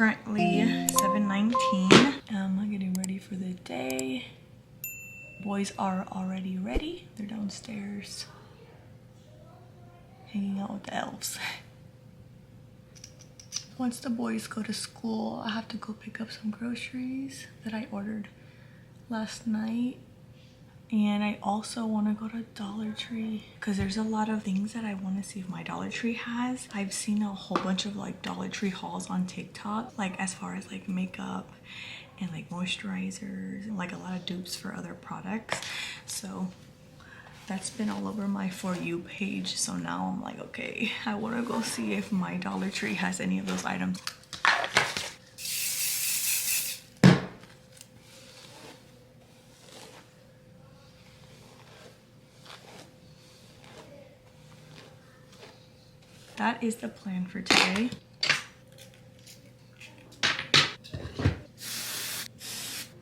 currently 7:19. I'm getting ready for the day. Boys are already ready. They're downstairs hanging out with the elves. Once the boys go to school, I have to go pick up some groceries that I ordered last night. And I also want to go to Dollar Tree because there's a lot of things that I want to see if my Dollar Tree has. I've seen a whole bunch of like Dollar Tree hauls on TikTok, like as far as like makeup and like moisturizers and like a lot of dupes for other products. So that's been all over my For You page. So now I'm like, okay, I want to go see if my Dollar Tree has any of those items. That is the plan for today.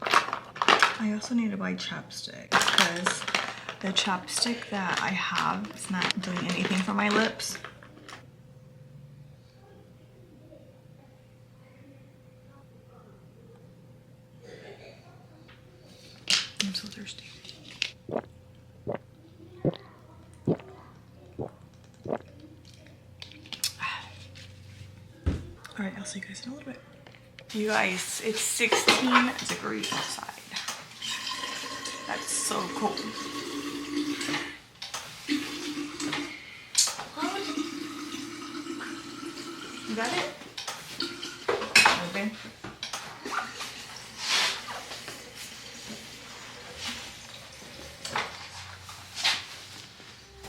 I also need to buy chapstick because the chapstick that I have is not doing anything for my lips. I'm so thirsty. All right, I'll see you guys in a little bit. You guys, it's 16 degrees outside. That's so cold. You got it? Okay.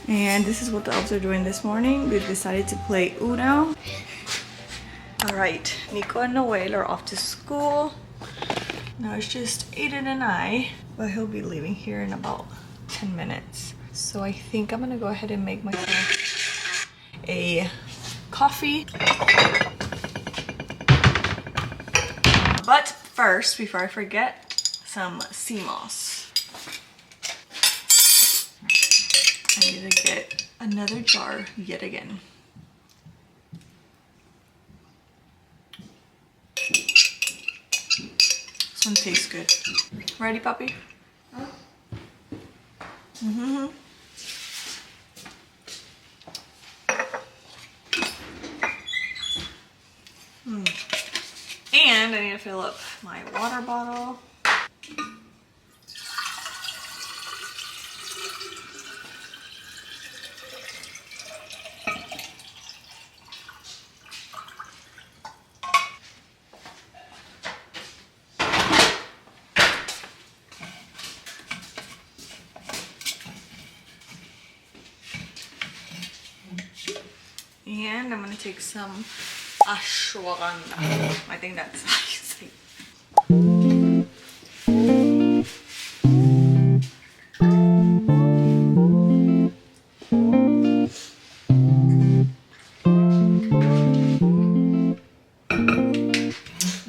And this is what the elves are doing this morning. We've decided to play Uno. All right, Nico and Noel are off to school. Now it's just Aiden and I, but he'll be leaving here in about 10 minutes. So I think I'm gonna go ahead and make myself a coffee. But first, before I forget, some sea moss. I need to get another jar yet again. This one tastes good. Ready, puppy? Huh? Mm-hmm. And I need to fill up my water bottle. And I'm gonna take some ashwagandha. I think that's how you say it.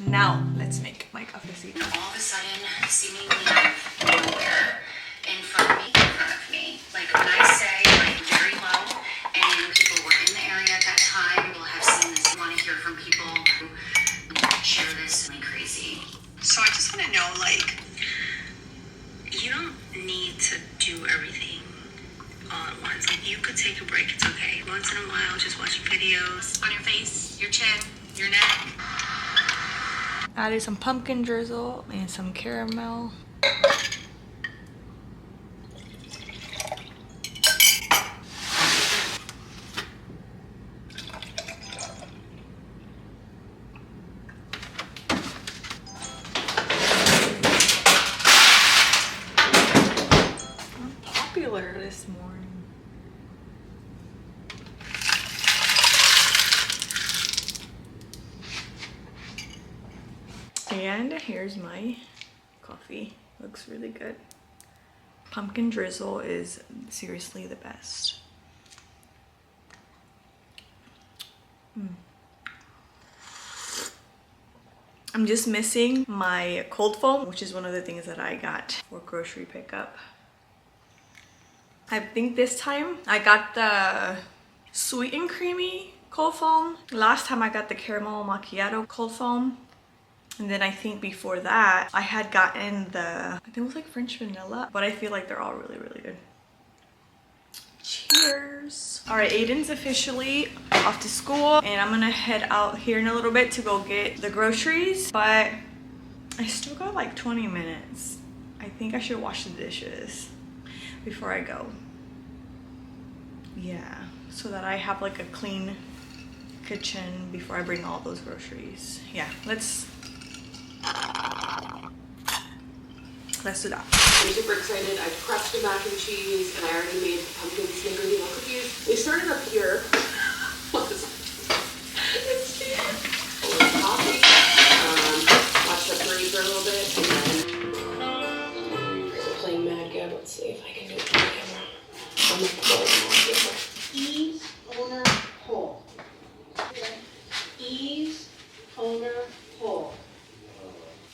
Now let's make my coffee. All of a sudden, seemingly nowhere in front of me. Like when I say like very low, and people were in the area at that time, will have seen this. Want to hear from people who share this like crazy. So I just want to know, like, you don't need to do everything all at once. Like you could take a break. It's okay. Once in a while, just watch videos on your face, your chin, your neck. Added some pumpkin drizzle and some caramel. I'm popular this morning. And here's my coffee. Looks really good. Pumpkin drizzle is seriously the best. I'm just missing my cold foam, which is one of the things that I got for grocery pickup. I think this time I got the sweet and creamy cold foam. Last time I got the caramel macchiato cold foam. And then I think before that, I had gotten the, I think it was like French vanilla, but I feel like they're all really, really good. Cheers. All right, Aiden's officially off to school and I'm gonna head out here in a little bit to go get the groceries, but I still got like 20 minutes. I think I should wash the dishes before I go. Yeah, so that I have like a clean kitchen before I bring all those groceries. Yeah, let's do that. I'm super excited. I crushed the mac and cheese and I already made pumpkin snickerdoodle cookies. They started up here. It's cute. A little coffee. Watched the parade for a little bit and then playing Mad Gab. Let's see if I can do it on the camera. On the pole. Ease, owner, pull. Ease, owner, pull.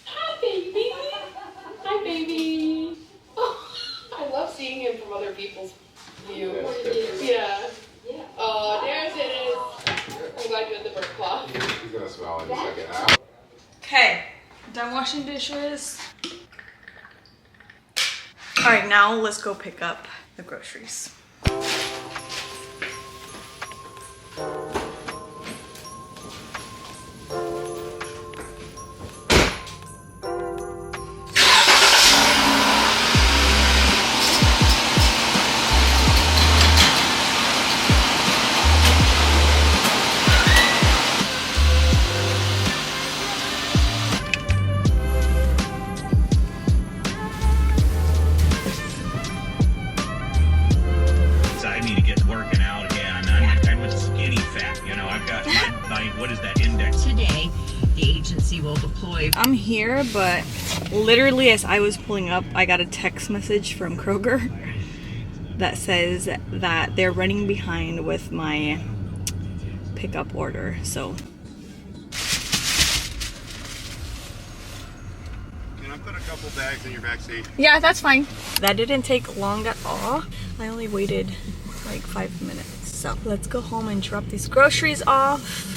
Hi, baby. Hi, baby. Oh, I love seeing him from other people's view. Yeah. Oh, there's it is. I'm glad you had the bird cloth. He's gonna smell in a second. Okay, done washing dishes. All right, now let's go pick up the groceries. I'm here, but literally as I was pulling up, I got a text message from Kroger that says that they're running behind with my pickup order. So Can I put a couple bags in your back seat? yeah, that's fine. That didn't take long at all. I only waited like 5 minutes. So let's go home and drop these groceries off.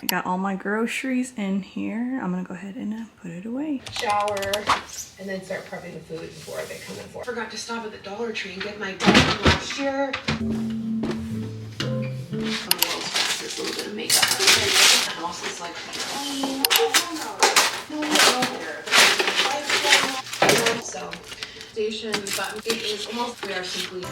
Got all my groceries in here. I'm gonna go ahead and put it away. Shower and then start prepping the food before they come in for. Forgot to stop at the Dollar Tree and get my dog last year. This little bit of makeup. The house is like clean. So, station button. It is almost. We are simply.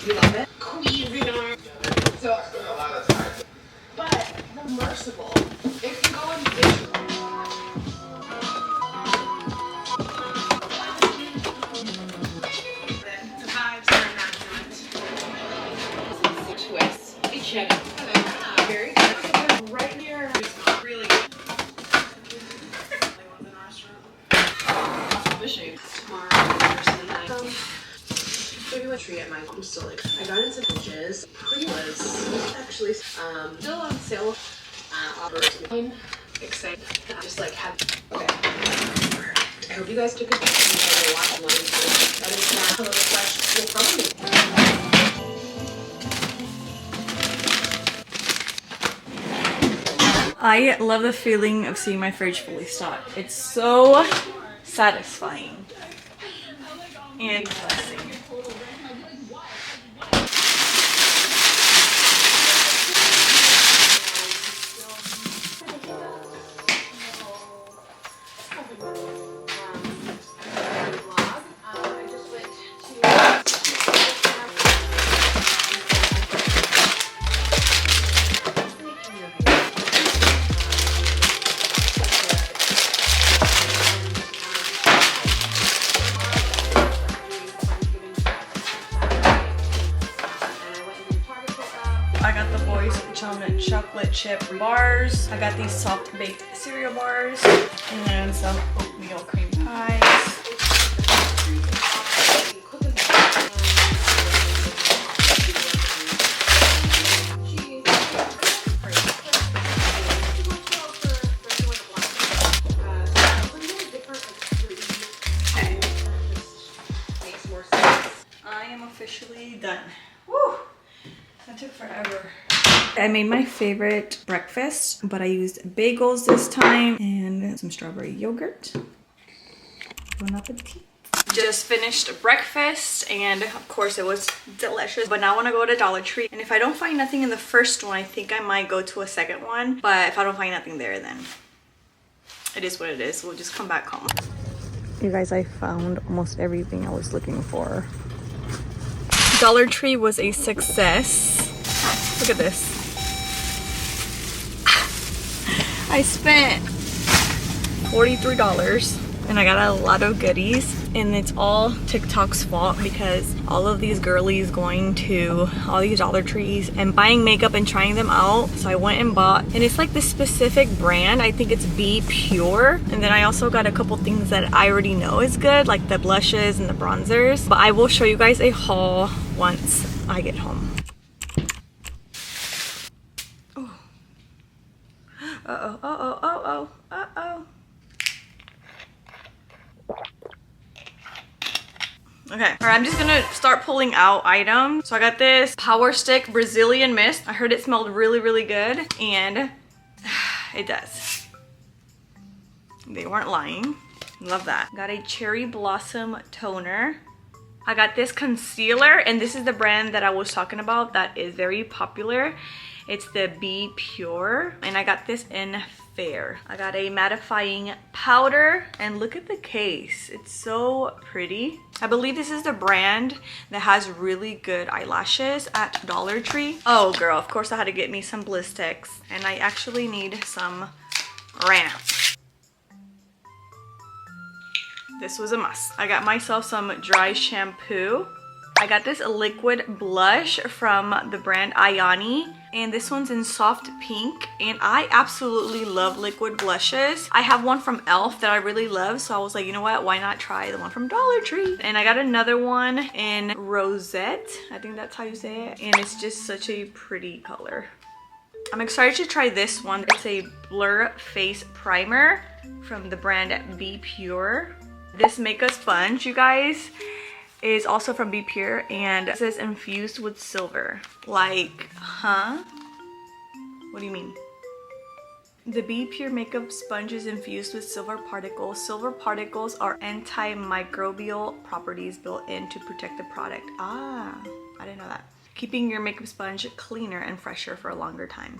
You love it? Cuisinart. So, but merciful. If you go in the dish room. The vibes are immaculate. Twist. Hey, check. Hello. Very good. Right here. It's not really good. In the restaurant. Fishing. Tomorrow, Thursday night. Maybe a tree at my mom's still like I got into pinches. Pretty was actually still on sale. Offers. I'm excited. I just like have okay. I hope you guys took a picture and you watched one. That is not a little question. I love the feeling of seeing my fridge fully stocked. It's so satisfying and blessing. I got the boys some chocolate chip bars. I got these soft baked cereal bars and then some oatmeal cream pies. Officially done. Woo! That took forever. I made my favorite breakfast, but I used bagels this time and some strawberry yogurt. Bon appetit. Just finished breakfast and of course it was delicious, but now I want to go to Dollar Tree, and if I don't find nothing in the first one, I think I might go to a second one, but if I don't find nothing there, then it is what it is. We'll just come back home. You guys, I found almost everything I was looking for. Dollar Tree was a success. Look at this. I spent $43 and I got a lot of goodies, and it's all TikTok's fault because all of these girlies going to all these Dollar Trees and buying makeup and trying them out. So I went and bought, and it's like this specific brand. I think it's Be Pure. And then I also got a couple things that I already know is good, like the blushes and the bronzers. But I will show you guys a haul once I get home. Oh. Uh-oh, uh-oh, uh-oh, uh-oh. Okay, all right, I'm just gonna start pulling out items. So I got this Power Stick Brazilian Mist. I heard it smelled really, really good, and it does. They weren't lying. Love that. Got a Cherry Blossom Toner. I got this concealer, and this is the brand that I was talking about that is very popular. It's the Be Pure, and I got this in Fair. I got a mattifying powder, and look at the case. It's so pretty. I believe this is the brand that has really good eyelashes at Dollar Tree. Oh girl, of course I had to get me some Blistex, and I actually need some right now. This was a must. I got myself some dry shampoo. I got this liquid blush from the brand Ayani, and this one's in soft pink, and I absolutely love liquid blushes. I have one from e.l.f. that I really love, so I was like, you know what, why not try the one from Dollar Tree? And I got another one in Rosette, I think that's how you say it, and it's just such a pretty color. I'm excited to try this one. It's a Blur Face Primer from the brand Be Pure. This makeup sponge, you guys, is also from Be Pure, and it says infused with silver. Like, huh? What do you mean? The Be Pure makeup sponge is infused with silver particles. Silver particles are antimicrobial properties built in to protect the product. Ah, I didn't know that. Keeping your makeup sponge cleaner and fresher for a longer time.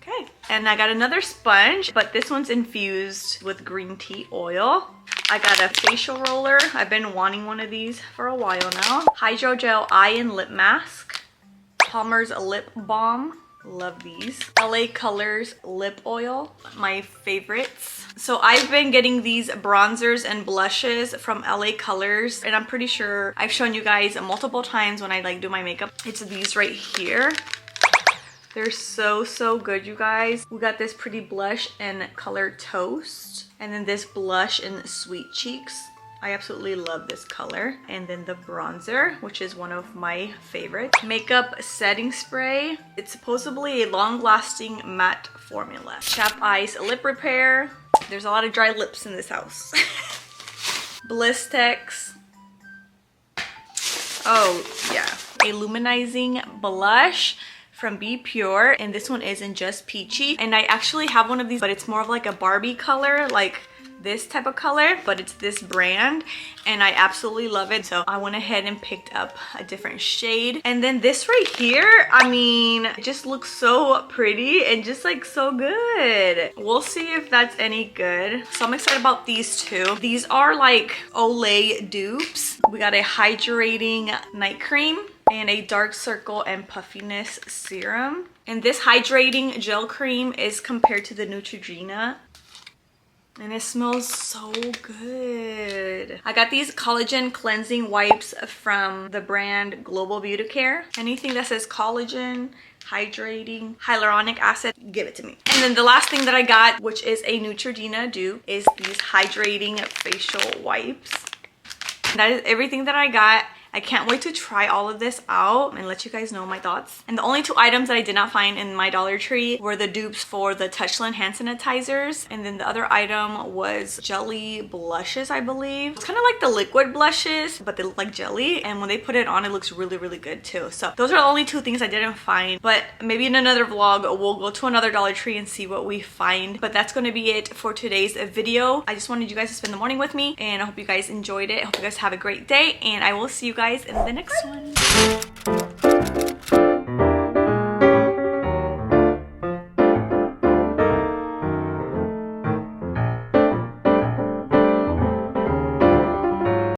Okay, and I got another sponge, but this one's infused with green tea oil. I got a facial roller. I've been wanting one of these for a while now. Hydrogel eye and lip mask. Palmer's lip balm. Love these. LA Colors lip oil. My favorites. So I've been getting these bronzers and blushes from LA Colors, and I'm pretty sure I've shown you guys multiple times when I like do my makeup. It's these right here. They're so, so good, you guys. We got this pretty blush in color Toast, and then this blush in Sweet Cheeks. I absolutely love this color. And then the bronzer, which is one of my favorites. Makeup setting spray. It's supposedly a long-lasting matte formula. Chap Ice lip repair. There's a lot of dry lips in this house. Blistex. Oh, yeah. A luminizing blush from Be Pure, and this one is in Just Peachy, and I actually have one of these, but it's more of like a Barbie color, like this type of color, but it's this brand, and I absolutely love it. So I went ahead and picked up a different shade. And then this right here, I mean, it just looks so pretty and just like so good. We'll see if that's any good. So I'm excited about these two. These are like Olay dupes. We got a hydrating night cream and a dark circle and puffiness serum. And this hydrating gel cream is compared to the Neutrogena. And it smells so good. I got these collagen cleansing wipes from the brand Global Beauty Care. Anything that says collagen, hydrating, hyaluronic acid, give it to me. And then the last thing that I got, which is a Neutrogena Dew, is these hydrating facial wipes. That is everything that I got. I can't wait to try all of this out and let you guys know my thoughts. And the only two items that I did not find in my Dollar Tree were the dupes for the Touchland hand sanitizers. And then the other item was jelly blushes, I believe. It's kind of like the liquid blushes, but they look like jelly. And when they put it on, it looks really, really good too. So those are the only two things I didn't find. But maybe in another vlog, we'll go to another Dollar Tree and see what we find. But that's going to be it for today's video. I just wanted you guys to spend the morning with me. And I hope you guys enjoyed it. I hope you guys have a great day. And I will see you guys in the next one.